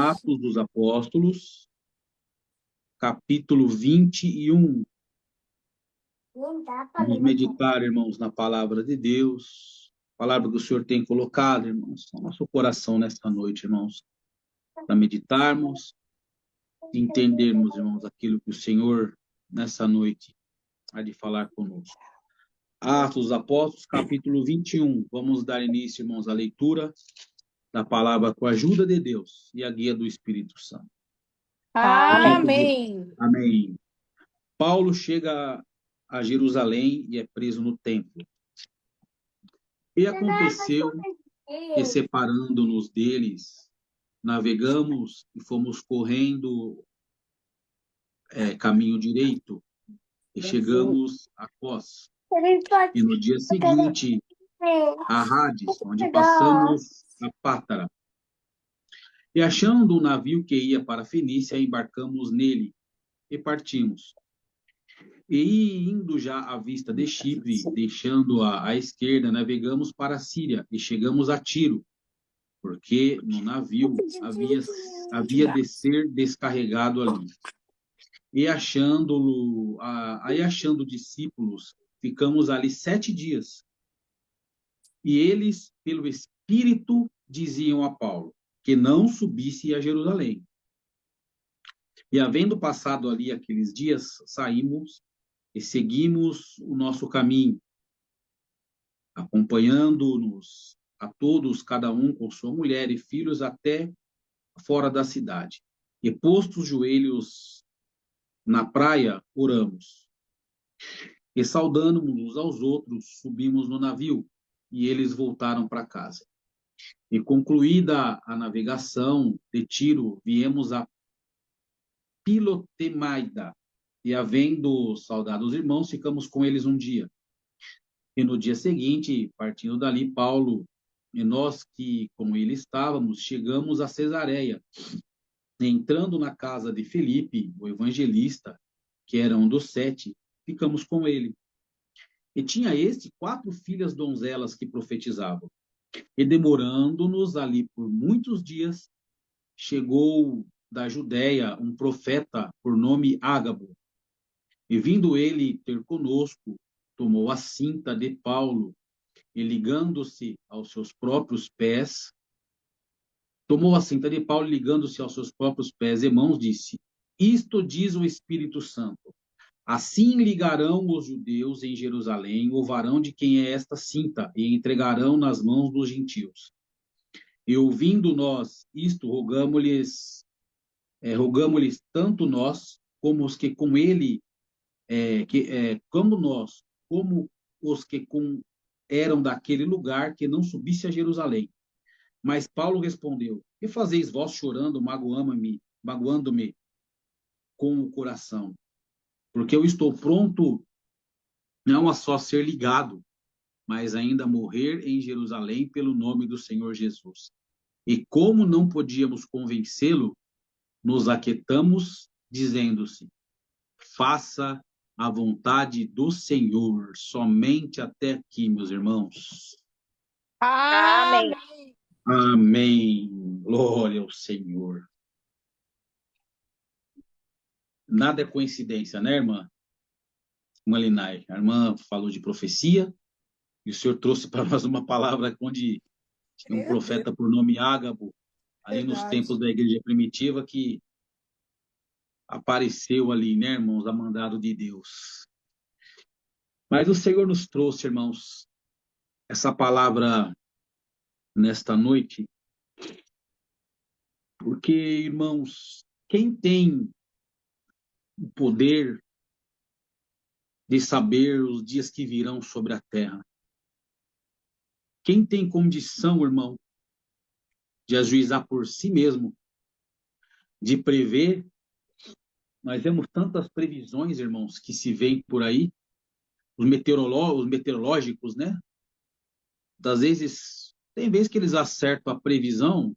Atos dos Apóstolos, capítulo 21. Vamos meditar, irmãos, na palavra de Deus, palavra que o Senhor tem colocado, irmãos, no nosso coração nesta noite, irmãos, para meditarmos e entendermos, irmãos, aquilo que o Senhor, nessa noite, há de falar conosco. Atos dos Apóstolos, capítulo 21. Vamos dar início, irmãos, à leitura da palavra com a ajuda de Deus e a guia do Espírito Santo. O texto diz, Amém. amém. Paulo chega a Jerusalém e é preso no templo. E aconteceu que, separando-nos deles, navegamos e fomos correndo caminho direito e chegamos a Cós. E no dia seguinte, a Rades, onde passamos a Pátara. E achando um navio que ia para a Fenícia, embarcamos nele e partimos. E indo já à vista de Chipre, deixando-a à esquerda, navegamos para a Síria e chegamos a Tiro, porque no navio havia de ser descarregado ali. E achando discípulos, ficamos ali 7 dias. E eles, pelo Espírito, diziam a Paulo que não subisse a Jerusalém. E havendo passado ali aqueles dias, saímos e seguimos o nosso caminho, acompanhando-nos a todos, cada um com sua mulher e filhos, até fora da cidade. E postos os joelhos na praia, oramos. E saudando-nos uns aos outros, subimos no navio, e eles voltaram para casa. E concluída a navegação de Tiro, viemos a Pilotemaida, e havendo saudado os irmãos, ficamos com eles um dia. E no dia seguinte, partindo dali, Paulo e nós que com ele estávamos, chegamos a Cesareia. Entrando na casa de Felipe, o evangelista, que era um dos 7, ficamos com ele. E tinha este 4 filhas donzelas que profetizavam. E demorando-nos ali por muitos dias, chegou da Judéia um profeta por nome Ágabo. E vindo ele ter conosco, tomou a cinta de Paulo e ligando-se aos seus próprios pés, e mãos, disse: Isto diz o Espírito Santo. Assim ligarão os judeus em Jerusalém o varão de quem é esta cinta e entregarão nas mãos dos gentios. E ouvindo nós isto, rogamo-lhes tanto nós como os que com ele, como nós, como os que com eram daquele lugar, que não subisse a Jerusalém. Mas Paulo respondeu: Que fazeis vós chorando, magoando-me com o coração? Porque eu estou pronto não a só ser ligado, mas ainda a morrer em Jerusalém pelo nome do Senhor Jesus. E como não podíamos convencê-lo, nos aquietamos, dizendo-se: faça a vontade do Senhor. Somente até aqui, meus irmãos. Amém. Amém. Glória ao Senhor. Nada é coincidência, né, irmã? Malinai. A irmã falou de profecia e o Senhor trouxe para nós uma palavra onde tinha um profeta por nome Ágabo, ali nos tempos da igreja primitiva, que apareceu ali, né, irmãos, a mandado de Deus. Mas o Senhor nos trouxe, irmãos, essa palavra nesta noite, porque, irmãos, quem tem o poder de saber os dias que virão sobre a terra? Quem tem condição, irmão, de ajuizar por si mesmo, de prever? Nós vemos tantas previsões, irmãos, que se veem por aí, os meteorológicos, né? Das vezes, tem vezes que eles acertam a previsão,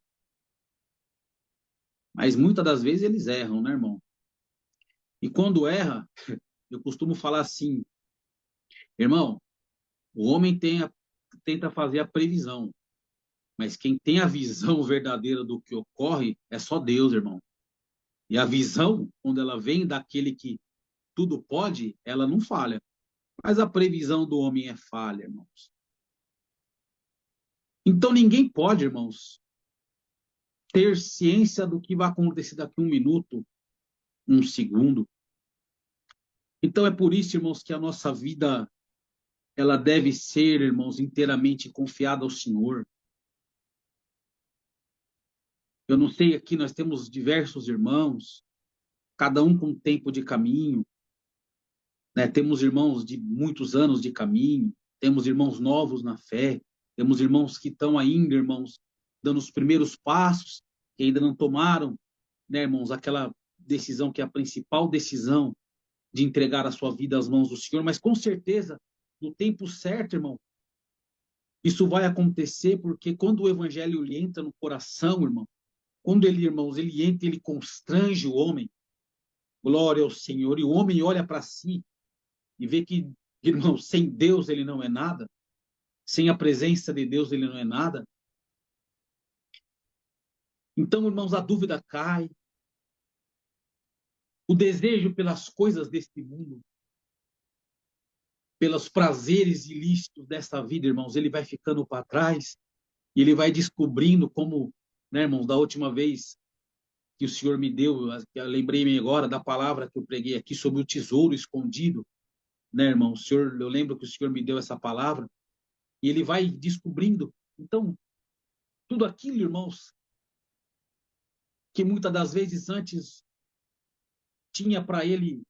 mas muitas das vezes eles erram, né, irmão? E quando erra, eu costumo falar assim, irmão, o homem tenta fazer a previsão, Mas quem tem a visão verdadeira do que ocorre é só Deus, irmão. E a visão, quando ela vem daquele que tudo pode, ela não falha. Mas a previsão do homem é falha, irmãos. Então ninguém pode, irmãos, ter ciência do que vai acontecer daqui a um minuto, um segundo. Então é por isso, irmãos, que a nossa vida ela deve ser, irmãos, inteiramente confiada ao Senhor. Eu não sei, aqui nós temos diversos irmãos, cada um com um tempo de caminho, né? Temos irmãos de muitos anos de caminho, temos irmãos novos na fé, temos irmãos que estão ainda, irmãos, dando os primeiros passos, que ainda não tomaram, né, irmãos, aquela decisão que é a principal decisão de entregar a sua vida às mãos do Senhor, mas com certeza, no tempo certo, irmão, isso vai acontecer, porque quando o evangelho ele entra no coração, irmão, quando ele, irmãos, ele entra, ele constrange o homem, glória ao Senhor, e o homem olha para si e vê que, irmão, sem Deus ele não é nada, sem a presença de Deus ele não é nada. Então, irmãos, a dúvida cai, o desejo pelas coisas deste mundo, pelos prazeres ilícitos dessa vida, irmãos, ele vai ficando para trás e ele vai descobrindo como, né, irmãos, da última vez que o Senhor me deu, eu lembrei-me agora da palavra que eu preguei aqui sobre o tesouro escondido, né, irmão? O Senhor, eu lembro que o Senhor me deu essa palavra e ele vai descobrindo. Então, tudo aquilo, irmãos, que muitas das vezes antes tinha para ele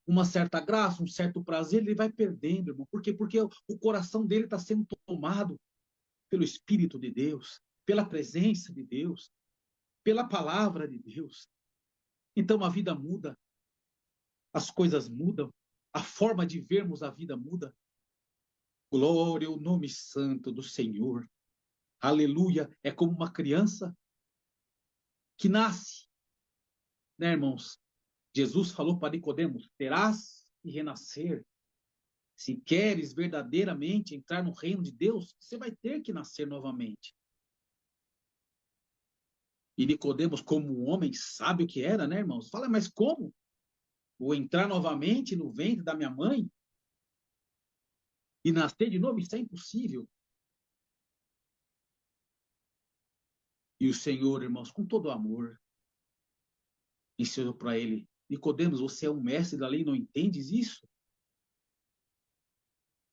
uma certa graça, um certo prazer, ele vai perdendo, irmão. Por quê? Porque o coração dele está sendo tomado pelo Espírito de Deus, pela presença de Deus, pela palavra de Deus. Então a vida muda, as coisas mudam, a forma de vermos a vida muda. Glória ao nome santo do Senhor. Aleluia. É como uma criança que nasce, né, irmãos? Jesus falou para Nicodemos: terás que renascer. Se queres verdadeiramente entrar no reino de Deus, você vai ter que nascer novamente. E Nicodemos, como um homem sábio que era, né, irmãos? Fala, mas como? Vou entrar novamente no ventre da minha mãe e nascer de novo? Isso é impossível. E o Senhor, irmãos, com todo amor, ensinou para ele: Nicodemos, você é um mestre da lei, não entendes isso?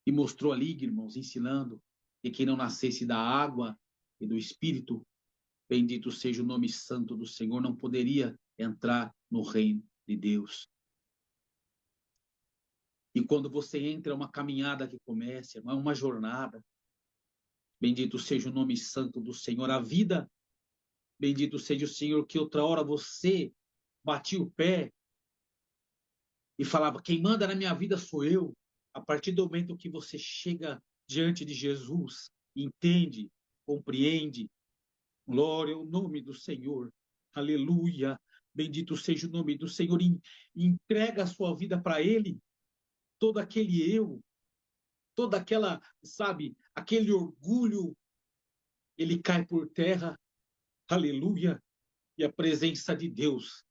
E mostrou ali, irmãos, ensinando que quem não nascesse da água e do Espírito, bendito seja o nome santo do Senhor, não poderia entrar no reino de Deus. E quando você entra, é uma caminhada que começa, é uma jornada. Bendito seja o nome santo do Senhor. A vida, bendito seja o Senhor, que outra hora você batia o pé e falava: quem manda na minha vida sou eu. A partir do momento que você chega diante de Jesus, entende, compreende, glória ao nome do Senhor, aleluia, bendito seja o nome do Senhor, e entrega a sua vida para Ele, todo aquele eu, toda aquela, sabe, aquele orgulho, ele cai por terra, aleluia, e a presença de Deus,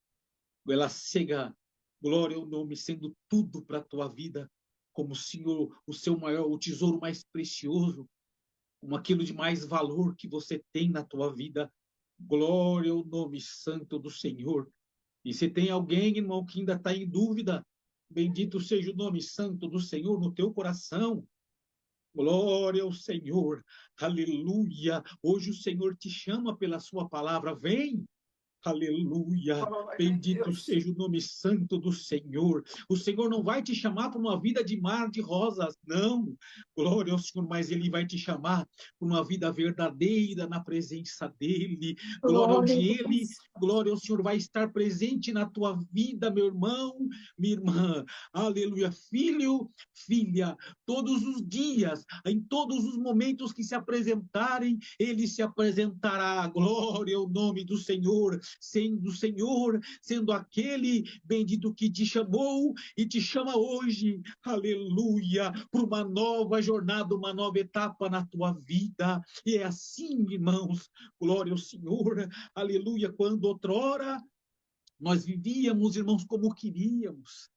ela chega, glória ao nome, sendo tudo para a tua vida, como o Senhor, o seu maior, o tesouro mais precioso, como aquilo de mais valor que você tem na tua vida. Glória ao nome santo do Senhor. E se tem alguém, irmão, que ainda está em dúvida, bendito seja o nome santo do Senhor no teu coração. Glória ao Senhor, aleluia. Hoje o Senhor te chama pela sua palavra, vem. Aleluia, bendito seja o nome santo do Senhor. O Senhor não vai te chamar para uma vida de mar de rosas, não. Glória ao Senhor, mas Ele vai te chamar para uma vida verdadeira na presença dEle. Glória onde Ele, glória ao Senhor, vai estar presente na tua vida, meu irmão, minha irmã. Aleluia, filho, filha, todos os dias, em todos os momentos que se apresentarem, Ele se apresentará. Glória ao nome do Senhor. sendo o Senhor, sendo aquele bendito que te chamou e te chama hoje, aleluia, para uma nova jornada, uma nova etapa na tua vida. E é assim, irmãos, glória ao Senhor, aleluia, quando outrora nós vivíamos, irmãos, como queríamos,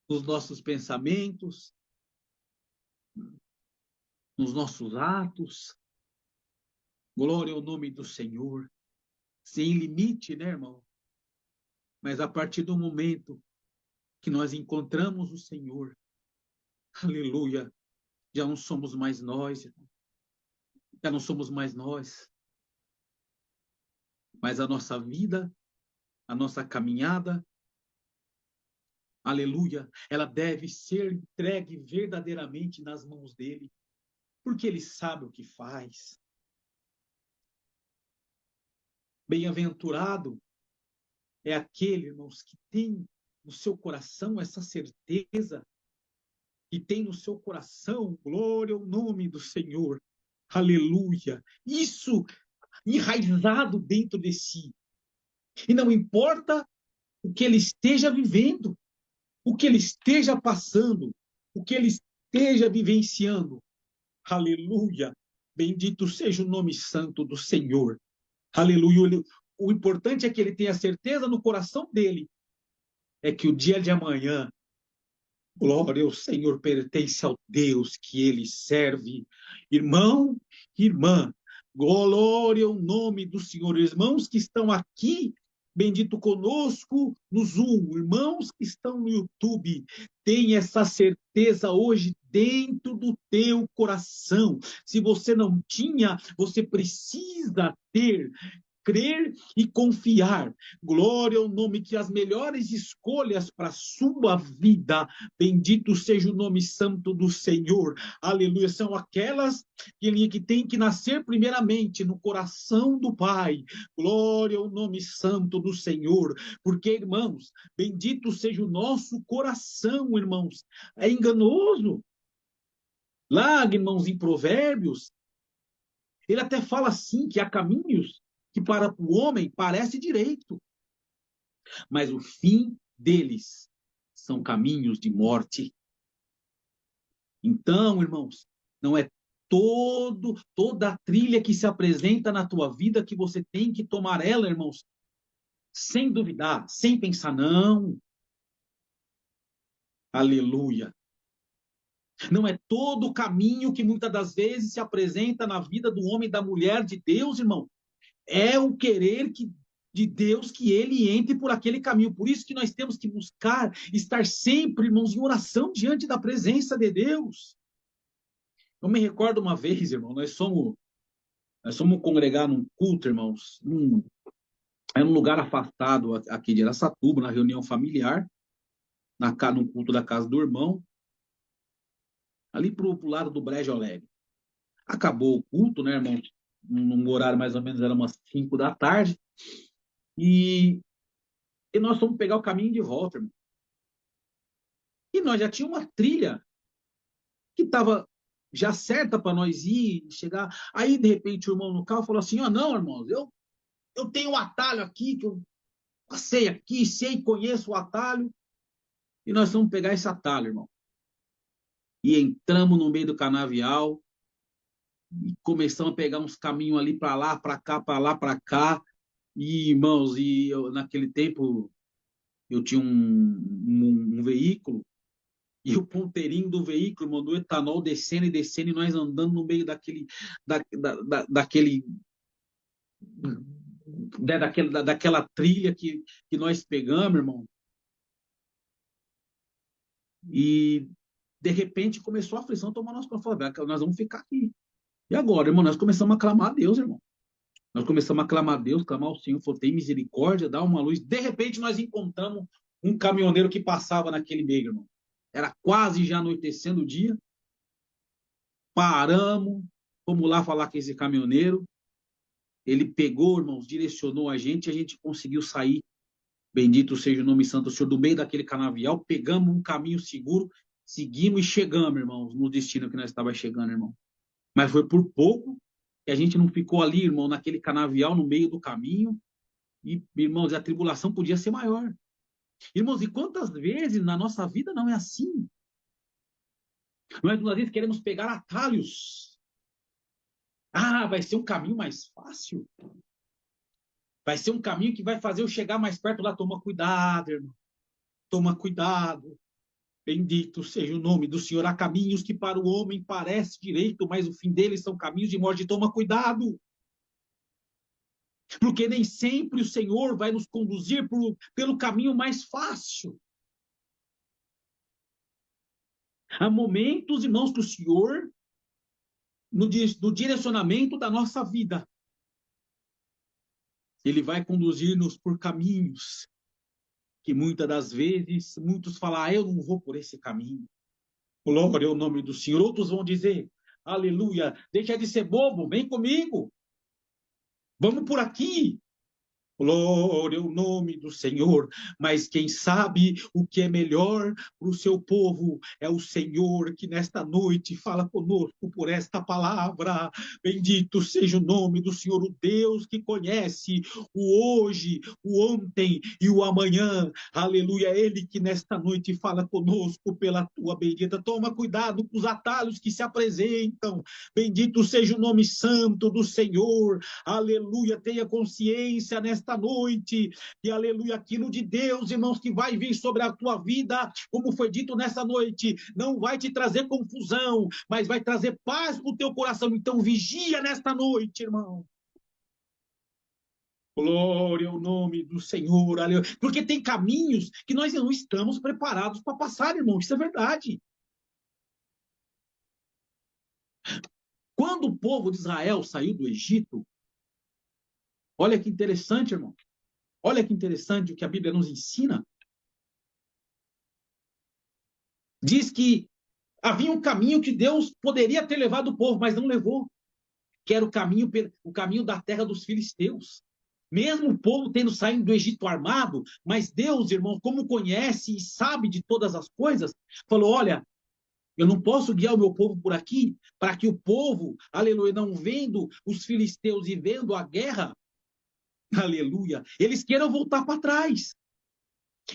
nos nossos pensamentos, nos nossos atos, glória ao nome do Senhor, sem limite, né, irmão? Mas a partir do momento que nós encontramos o Senhor, aleluia, já não somos mais nós, irmão. Já não somos mais nós, mas a nossa vida, a nossa caminhada, aleluia, ela deve ser entregue verdadeiramente nas mãos dele, porque ele sabe o que faz. Bem-aventurado é aquele, irmãos, que tem no seu coração essa certeza, que tem no seu coração, glória ao nome do Senhor, aleluia, isso enraizado dentro de si. E não importa o que ele esteja vivendo, o que ele esteja passando, o que ele esteja vivenciando, aleluia, bendito seja o nome santo do Senhor, aleluia. O importante é que ele tenha certeza no coração dele, é que o dia de amanhã, glória ao Senhor, pertence ao Deus que ele serve. Irmão, irmã, glória ao nome do Senhor. Irmãos que estão aqui, bendito conosco no Zoom, irmãos que estão no YouTube, tem essa certeza hoje dentro do teu coração. Se você não tinha, você precisa ter, crer e confiar. Glória ao nome, que as melhores escolhas para a sua vida, bendito seja o nome santo do Senhor, aleluia, são aquelas que tem que nascer primeiramente no coração do Pai. Glória ao nome santo do Senhor, porque, irmãos, bendito seja o nosso coração, irmãos, é enganoso. Lá, irmãos, em Provérbios, ele até fala assim, que há caminhos que para o homem parece direito, mas o fim deles são caminhos de morte. Então, irmãos, não é toda a trilha que se apresenta na tua vida que você tem que tomar ela, irmãos, sem duvidar, sem pensar, não. Aleluia. Não é todo o caminho que muitas das vezes se apresenta na vida do homem e da mulher de Deus, irmão. É o querer de Deus que ele entre por aquele caminho. Por isso que nós temos que buscar estar sempre, irmãos, em oração diante da presença de Deus. Eu me recordo uma vez, irmão, nós fomos congregar num culto, irmãos, era um lugar afastado aqui de Araçatuba, na reunião familiar, num culto da casa do irmão, ali pro lado do Brejo Alegre. Acabou o culto, né, irmão? Num horário mais ou menos, era umas 5 da tarde, e nós fomos pegar o caminho de volta, irmão. E nós já tínhamos uma trilha que estava já certa para nós ir, chegar. Aí, de repente, o irmão no carro falou assim, não, irmãos, eu tenho um atalho aqui, que eu passei aqui, sei, conheço o atalho, e nós vamos pegar esse atalho, irmão. E entramos no meio do canavial, e começamos a pegar uns caminhos ali para lá, para cá, para lá, para cá. E, irmãos, naquele tempo eu tinha um veículo, e o ponteirinho do veículo, irmão, do etanol descendo e descendo, e nós andando no meio daquela trilha que nós pegamos, irmão. E de repente começou a aflição tomar nosso corpo. Nós vamos ficar aqui. E agora, irmão, nós começamos a clamar a Deus, irmão. Nós começamos a clamar a Deus, clamar ao Senhor, falou, tem misericórdia, dá uma luz. De repente nós encontramos um caminhoneiro que passava naquele meio, irmão. Era quase já anoitecendo o dia. Paramos, fomos lá falar com esse caminhoneiro. Ele pegou, irmãos, direcionou a gente conseguiu sair. Bendito seja o nome santo do Senhor, do meio daquele canavial, pegamos um caminho seguro, seguimos e chegamos, irmãos, no destino que nós estávamos chegando, irmão. Mas foi por pouco que a gente não ficou ali, irmão, naquele canavial no meio do caminho. E, irmãos, a tribulação podia ser maior. Irmãos, e quantas vezes na nossa vida não é assim? Nós, às vezes, queremos pegar atalhos. Ah, vai ser um caminho mais fácil. Vai ser um caminho que vai fazer eu chegar mais perto lá. Toma cuidado, irmão. Toma cuidado. Bendito seja o nome do Senhor. Há caminhos que para o homem parece direito, mas o fim deles são caminhos de morte. Toma cuidado. Porque nem sempre o Senhor vai nos conduzir pelo caminho mais fácil. Há momentos, irmãos, que o Senhor, no direcionamento da nossa vida, Ele vai conduzir-nos por caminhos que muitas das vezes, muitos falam, eu não vou por esse caminho. Glória ao nome do Senhor. Outros vão dizer, aleluia, deixa de ser bobo, vem comigo. Vamos por aqui. Glória ao nome do Senhor, mas quem sabe o que é melhor para o seu povo é o Senhor que nesta noite fala conosco por esta palavra. Bendito seja o nome do Senhor, o Deus que conhece o hoje, o ontem e o amanhã. Aleluia, Ele que nesta noite fala conosco pela tua bendita. Toma cuidado com os atalhos que se apresentam. Bendito seja o nome santo do Senhor. Aleluia, tenha consciência nesta noite, e aleluia, aquilo de Deus, irmãos, que vai vir sobre a tua vida, como foi dito nessa noite, não vai te trazer confusão, mas vai trazer paz para o teu coração. Então vigia nesta noite, irmão. Glória ao nome do Senhor, aleluia. Porque tem caminhos que nós não estamos preparados para passar, irmão, isso é verdade. Quando o povo de Israel saiu do Egito, olha que interessante, irmão. Olha que interessante o que a Bíblia nos ensina. Diz que havia um caminho que Deus poderia ter levado o povo, mas não levou, que era o caminho da terra dos filisteus. Mesmo o povo tendo saído do Egito armado, mas Deus, irmão, como conhece e sabe de todas as coisas, falou, olha, eu não posso guiar o meu povo por aqui, para que o povo, aleluia, não vendo os filisteus e vendo a guerra, aleluia, eles queiram voltar para trás.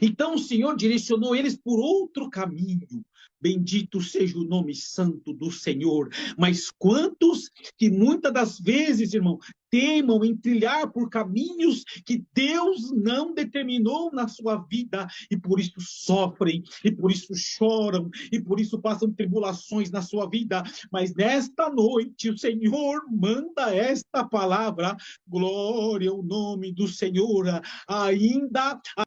Então o Senhor direcionou eles por outro caminho. Bendito seja o nome santo do Senhor. Mas quantos que muitas das vezes, irmão, teimam em trilhar por caminhos que Deus não determinou na sua vida, e por isso sofrem, e por isso choram, e por isso passam tribulações na sua vida. Mas nesta noite o Senhor manda esta palavra, glória ao nome do Senhor, ainda